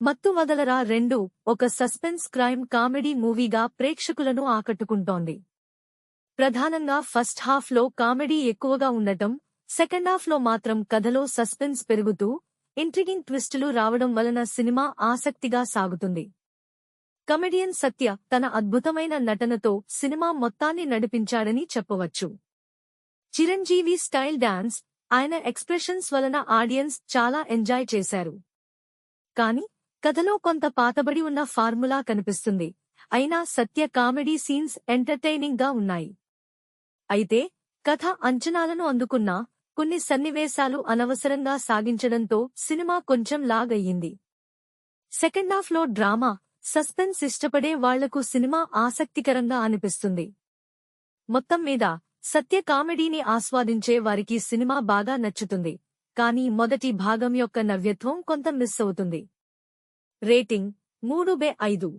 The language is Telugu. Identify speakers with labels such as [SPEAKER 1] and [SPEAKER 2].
[SPEAKER 1] మత్తు వదలరా 2 ఒక సస్పెన్స్ క్రైమ్ కామెడీ మూవీగా ప్రేక్షకులను ఆకట్టుకుంటోంది. ప్రధానంగా ఫస్ట్ హాఫ్లో కామెడీ ఎక్కువగా ఉండటం, సెకండ్ హాఫ్లో మాత్రం కథలో సస్పెన్స్ పెరుగుతూ, ఇంట్రిగింగ్ ట్విస్టులు రావడం వలన సినిమా ఆసక్తిగా సాగుతుంది. కమెడియన్ సత్య తన అద్భుతమైన నటనతో సినిమా మొత్తాన్ని నడిపించాడని చెప్పవచ్చు. చిరంజీవి స్టైల్ డాన్స్, ఆయన ఎక్స్ప్రెషన్స్ వలన ఆడియన్స్ చాలా ఎంజాయ్ చేశారు. కానీ కథలో కొంత పాతబడి ఉన్న ఫార్ములా కనిపిస్తుంది. అయినా సత్య కామెడీ సీన్స్ ఎంటర్టైనింగ్ గా ఉన్నాయి. అయితే కథ అంచనాలను అందుకున్నా కొన్ని సన్నివేశాలు అనవసరంగా సాగించడంతో సినిమా కొంచెం లాగ్ అయ్యింది. సెకండ్ హాఫ్లో డ్రామా, సస్పెన్స్ ఇష్టపడే వాళ్లకు సినిమా ఆసక్తికరంగా అనిపిస్తుంది. మొత్తం మీద సత్య కామెడీని ఆస్వాదించే వారికి సినిమా బాగా నచ్చుతుంది. కానీ మొదటి భాగం యొక్క నవ్యత్వం కొంత మిస్ అవుతుంది. రేటింగ్ 3/5.